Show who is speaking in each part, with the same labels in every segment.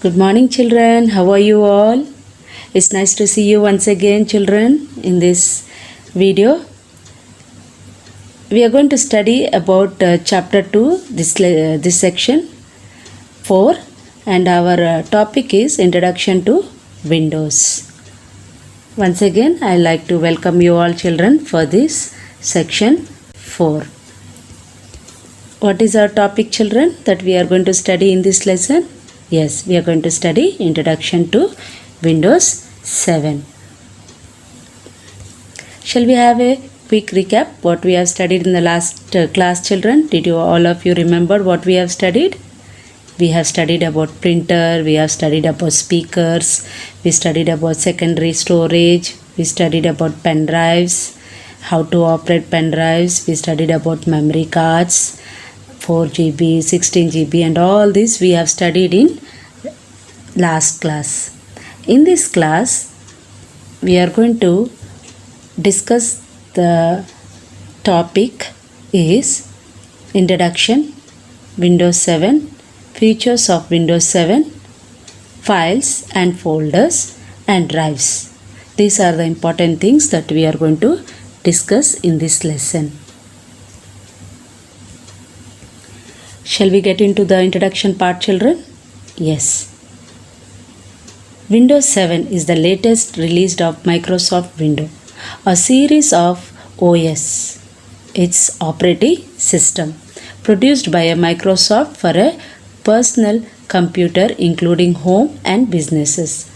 Speaker 1: Good morning, children. How are you all? It's nice to see you once again, children, in this video. We are going to study about chapter 2, this section 4, and our topic is Introduction to Windows. Once again, I like to welcome you all, children, for this section 4. What is our topic, children, that we are going to study in this lesson? Yes, we are going to study Introduction to Windows 7. Shall we have a quick recap what we have studied in the last class, children? Did you all of you remember what we have studied? We have studied about printer, we have studied about speakers, we studied about secondary storage, we studied about pen drives, how to operate pen drives, we studied about memory cards, 4 GB, 16 GB, and all this we have studied in last class. In this class, we are going to discuss the topic is Introduction, Windows 7, Features of Windows 7, Files and Folders, and Drives. These are the important things that we are going to discuss in this lesson. Shall we get into the introduction part, children? Yes. Windows 7 is the latest release of Microsoft Windows, a series of OS, its operating system, produced by Microsoft for a personal computer including home and businesses,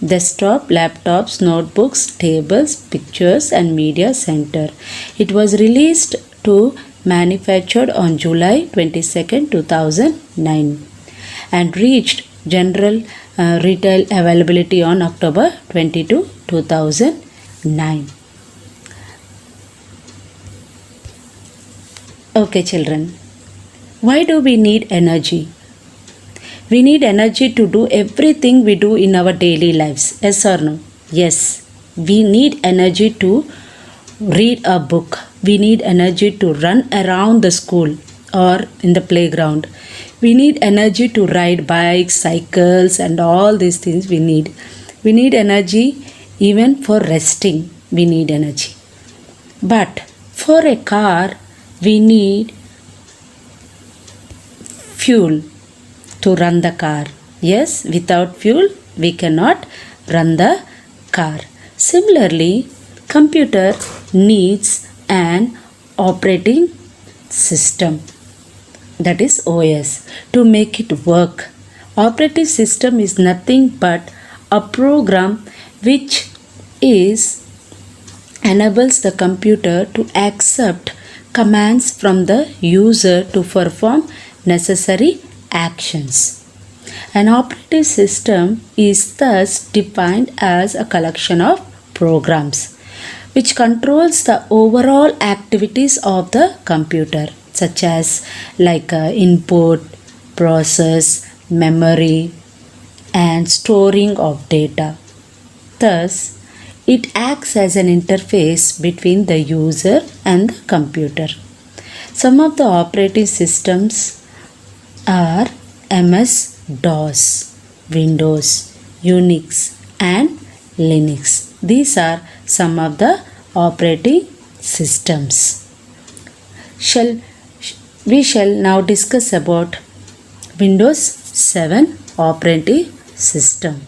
Speaker 1: desktop, laptops, notebooks, tables, pictures, and media center. It was released to manufactured on July 22, 2009 and reached general retail availability on October 22, 2009. Okay, children. Why do we need energy? We need energy to do everything we do in our daily lives. Yes or no? Yes. We need energy to read a book. We need energy to run around the school or in the playground. We need energy to ride bikes, cycles, and all these things we need. We need energy even for resting. We need energy. But for a car, we need fuel to run the car. Yes, without fuel, we cannot run the car. Similarly, computer needs an operating system, that is OS, to make it work. Operating system is nothing but a program which enables the computer to accept commands from the user to perform necessary actions. An operating system is thus defined as a collection of programs which controls the overall activities of the computer, such as input, process, memory, and storing of data. Thus, it acts as an interface between the user and the computer. Some of the operating systems are MS-DOS, Windows, Unix, and Linux. These are some of the operating systems. We shall now discuss about Windows 7 operating system.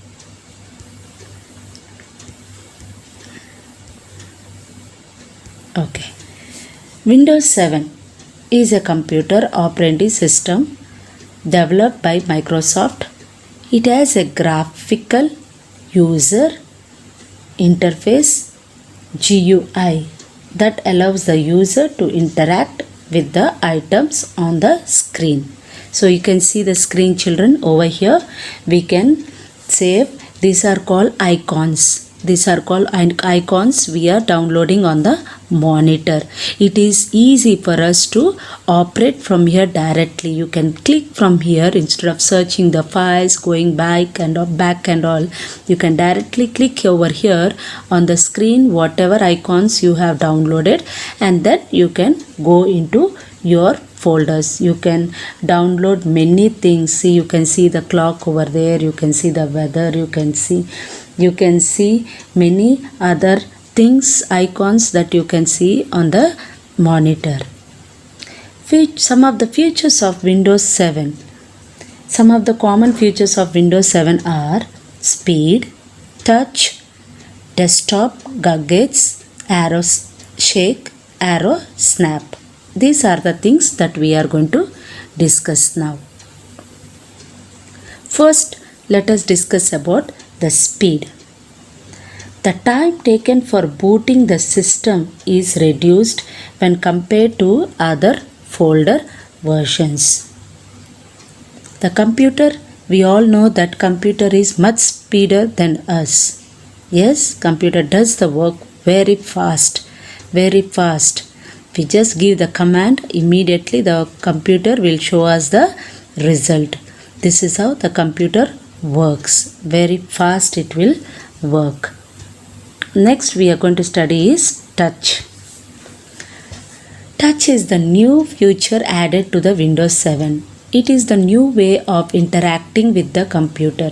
Speaker 1: Okay. Windows 7 is a computer operating system developed by Microsoft. It has a graphical user interface GUI that allows the user to interact with the items on the screen. So you can see the screen, children, over here. We can save. These are called icons. These are called icons we are downloading on the monitor. It is easy for us to operate from here directly. You can click from here instead of searching the files, going back and all. You can directly click over here on the screen whatever icons you have downloaded, and then you can go into your folders. You can download many things. See, you can see the clock over there, you can see the weather, you can see many other things, icons that you can see on the monitor. Some of the features of Windows 7. Some of the common features of Windows 7 are speed, touch, desktop gadgets, arrow shake, arrow snap. These are the things that we are going to discuss now. First, let us discuss about the speed. The time taken for booting the system is reduced when compared to other folder versions. The computer, we all know that computer is much speeder than us. Yes, computer does the work very fast, very fast. We just give the command, immediately the computer will show us the result. This is how the computer works. Very fast it will work. Next we are going to study is touch. Touch is the new feature added to the Windows 7. It is the new way of interacting with the computer.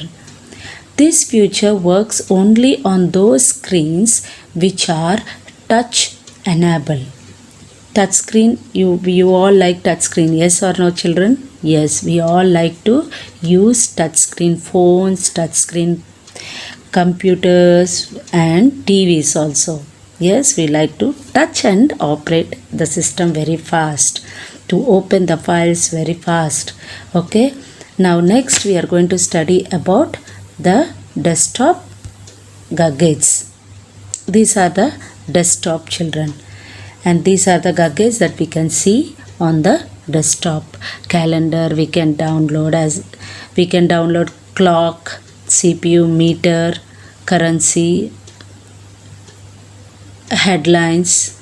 Speaker 1: This feature works only on those screens which are touch enabled. Touch screen, you all like touch screen, yes or no children? Yes, we all like to use touch screen phones, touch screen computers and TVs also. Yes, we like to touch and operate the system very fast, to open the files very fast. Okay, now next we are going to study about the desktop gadgets. These are the desktop children, and these are the gadgets that we can see on the desktop. Calendar we can download, as we can download clock, CPU, meter, currency, headlines,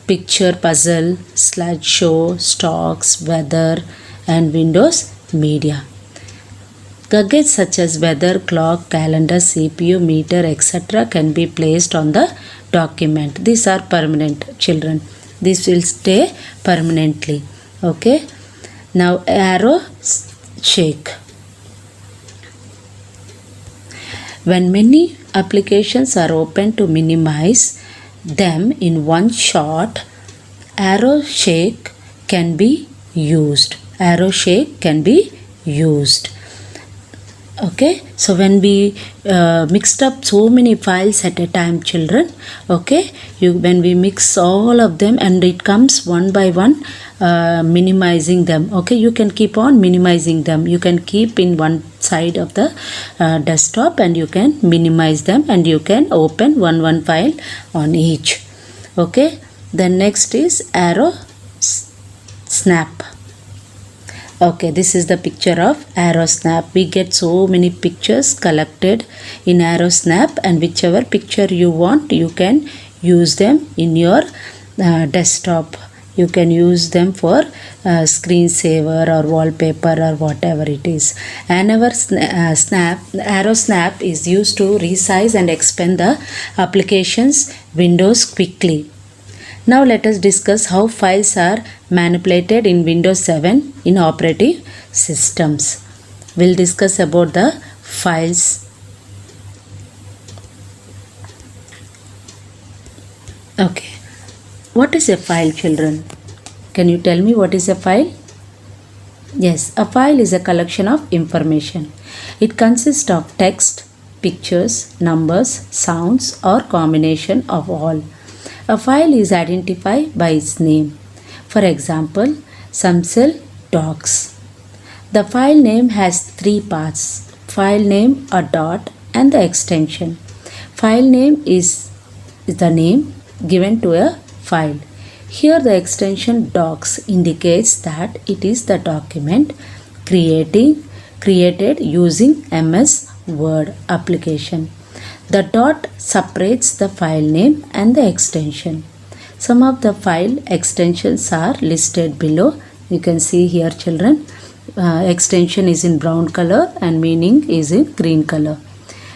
Speaker 1: picture puzzle, slideshow, stocks, weather and Windows Media. Gadgets such as weather, clock, calendar, CPU, meter, etc. can be placed on the document. These are permanent children. This will stay permanently. Okay. Now arrow shake. When many applications are open to minimize them in one shot, arrow shake can be used. Arrow shake can be used. Okay, so when we mixed up so many files at a time children, okay, when we mix all of them and it comes one by one, minimizing them. Okay, you can keep on minimizing them. You can keep in one side of the desktop and you can minimize them and you can open one file on each. Okay, then next is arrow snap. Okay, this is the picture of arrow snap. We get so many pictures collected in arrow snap, and whichever picture you want, you can use them in your desktop. You can use them for screensaver or wallpaper or whatever it is. Arrow snap is used to resize and expand the application's windows quickly. Now let us discuss how files are manipulated in Windows 7 in operating systems. We'll discuss about the files. Okay. What is a file, children? Can you tell me what is a file? Yes, a file is a collection of information. It consists of text, pictures, numbers, sounds, or combination of all. A file is identified by its name. For example, Samsel Docs. The file name has three parts: file name, a dot, and the extension. File name is the name given to a file. Here the extension docs indicates that it is the document created using MS Word application. The dot separates the file name and the extension. Some of the file extensions are listed below. You can see here children. Extension is in brown color and meaning is in green color.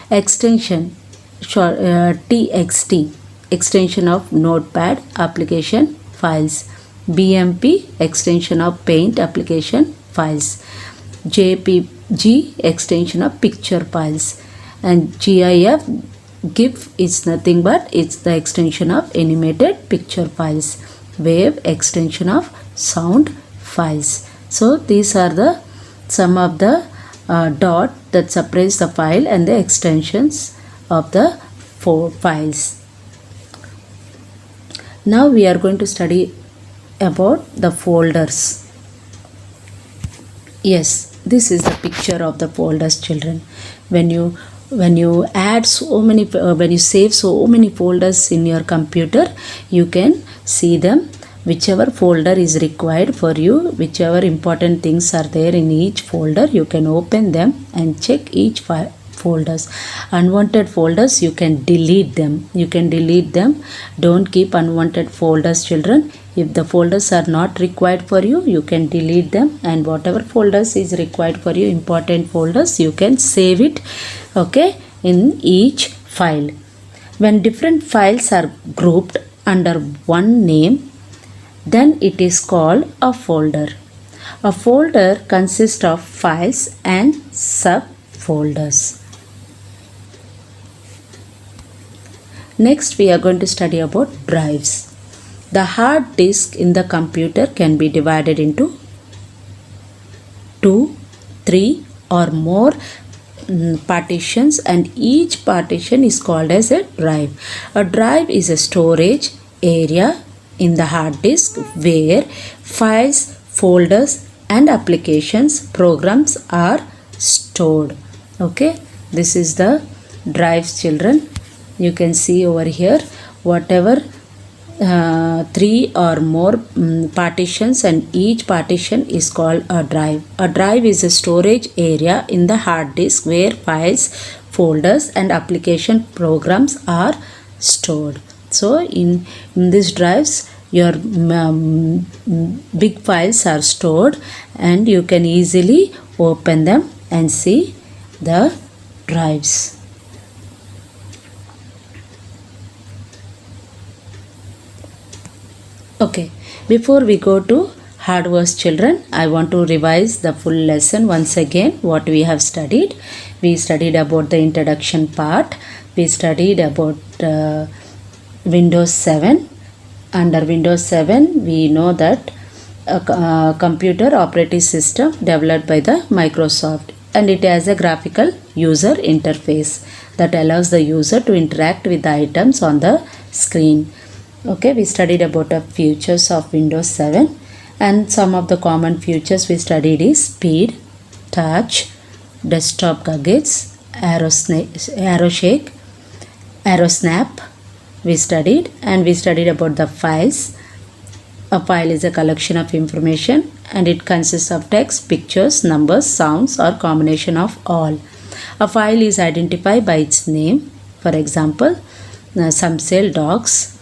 Speaker 1: Extension TXT, extension of notepad application files. BMP extension of paint application files, JPG extension of picture files, and GIF is nothing but it's the extension of animated picture files, wave extension of sound files. So these are the some of the dot that separates the file and the extensions of the four files. Now we are going to study about the folders. Yes, this is the picture of the folders, children. When you add so many when you save so many folders in your computer, you can see them. Whichever folder is required for you, whichever important things are there in each folder, you can open them and check each folders. Unwanted folders, you can delete them. Don't keep unwanted folders, children. If the folders are not required for you, you can delete them, and whatever folders is required for you, important folders, you can save it, okay, in each file. When different files are grouped under one name, then it is called a folder. A folder consists of files and subfolders. Next, we are going to study about drives. The hard disk in the computer can be divided into 2, 3 or more partitions, and each partition is called as a drive. A drive is a storage area in the hard disk where files, folders and applications, programs are stored. Okay, this is the drives, children. You can see over here whatever 3 or more partitions, and each partition is called a drive. A drive is a storage area in the hard disk where files, folders and application programs are stored. So in these drives, your big files are stored, and you can easily open them and see the drives. Okay, before we go to hard words, children, I want to revise the full lesson once again. What we have studied: we studied about the introduction part. We studied about Windows 7. Under Windows 7, we know that a computer operating system developed by the Microsoft, and it has a graphical user interface that allows the user to interact with the items on the screen. Okay, we studied about the features of Windows 7, and some of the common features we studied is speed, touch, desktop gadgets, arrow shake, arrow snap. We studied, and we studied about the files. A file is a collection of information, and it consists of text, pictures, numbers, sounds or combination of all. A file is identified by its name. For example, some say docs.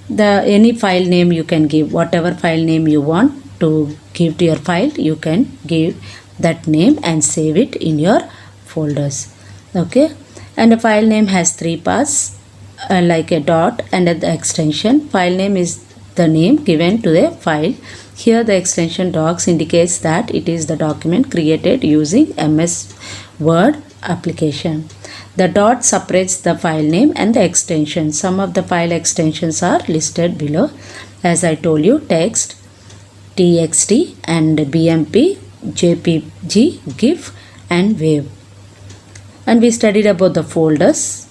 Speaker 1: Any file name you can give, whatever file name you want to give to your file, you can give that name and save it in your folders. Okay, and a file name has 3 parts. Like a dot and the extension. File name is the name given to the file. Here the extension docs indicates that it is the document created using MS Word application. The dot separates the file name and the extension. Some of the file extensions are listed below. As I told you, text, TXT and BMP, JPG, GIF and wave. And we studied about the folders.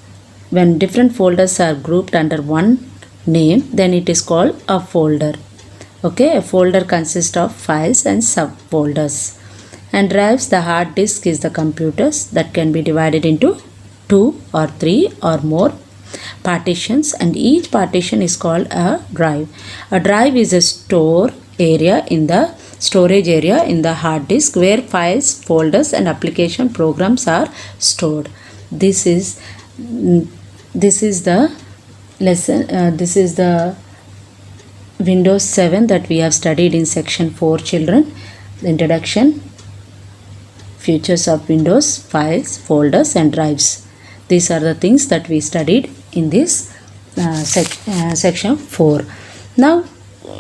Speaker 1: When different folders are grouped under one name, then it is called a folder. Okay, a folder consists of files and subfolders. And drives, the hard disk is the computers that can be divided into 2 or 3 or more partitions, and each partition is called a drive. A drive is a storage area in the hard disk where files, folders and application programs are stored. This is the lesson. This is the Windows 7 that we have studied in section 4, children. The introduction, features of Windows, files, folders and drives. These are the things that we studied in this section 4. Now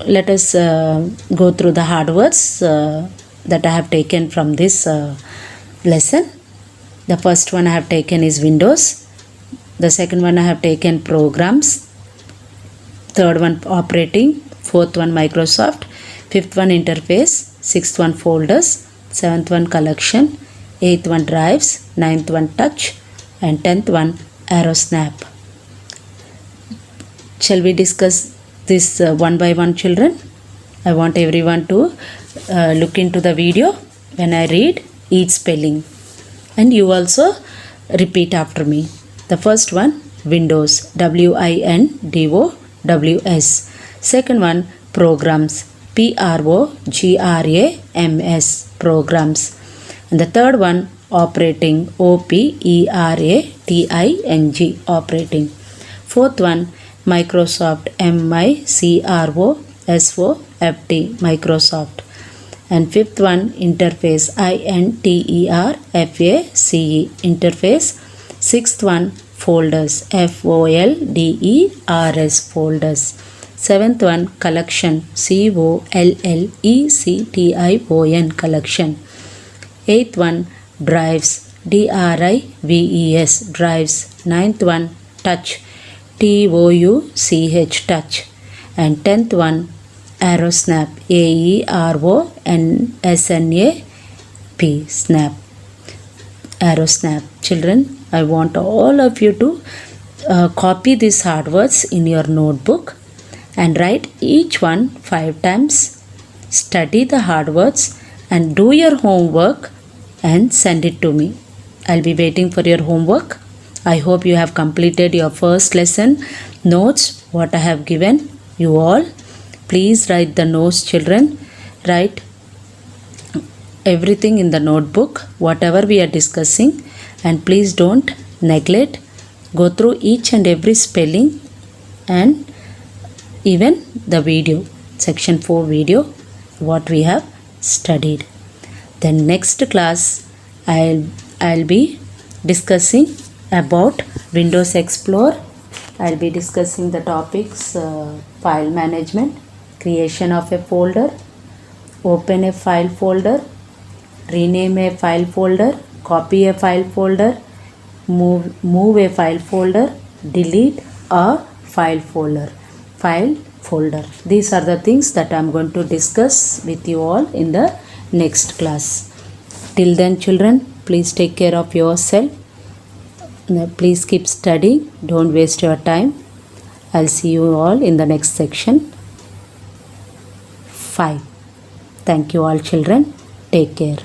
Speaker 1: let us go through the hard words that I have taken from this lesson. The first one I have taken is Windows. The second one I have taken programs. Third one operating. Fourth one Microsoft. Fifth one interface. Sixth one folders. Seventh one collection. Eighth one drives. Ninth one touch. And 10th one AeroSnap. Shall we discuss this one by one, children? I want everyone to look into the video when I read each spelling, and you also repeat after me. The first one, Windows, WINDOWS. Second one, programs, PROGRAMS, programs. And the third one, operating, OPERATING, operating. Fourth one, Microsoft, MICROSOFT, Microsoft. And fifth one, interface, INTERFACE, interface. Sixth one, folders, FOLDERS, folders. Seventh one, collection, COLLECTION, collection. Eighth one, drives, DRIVES, drives. Ninth one, touch, TOUCH, touch. And 10th one, AeroSnap, AEROSNAP, snap. AeroSnap. Children, I want all of you to copy these hard words in your notebook and write each one 5 times. Study the hard words and do your homework and send it to me. I'll be waiting for your homework. I hope you have completed your first lesson notes, what I have given you all. Please write the notes, children. Write everything in the notebook, whatever we are discussing, and please don't neglect. Go through each and every spelling and even the video, section 4 video, what we have studied. Then next class I'll be discussing about Windows Explorer. I'll be discussing the topics file management, creation of a folder, open a file folder, rename a file folder, copy a file folder, move a file folder, delete a file folder. These are the things that I'm going to discuss with you all in the next class. Till then, children, please take care of yourself. Please keep studying. Don't waste your time. I'll see you all in the next section 5. Thank you all, children. Take care.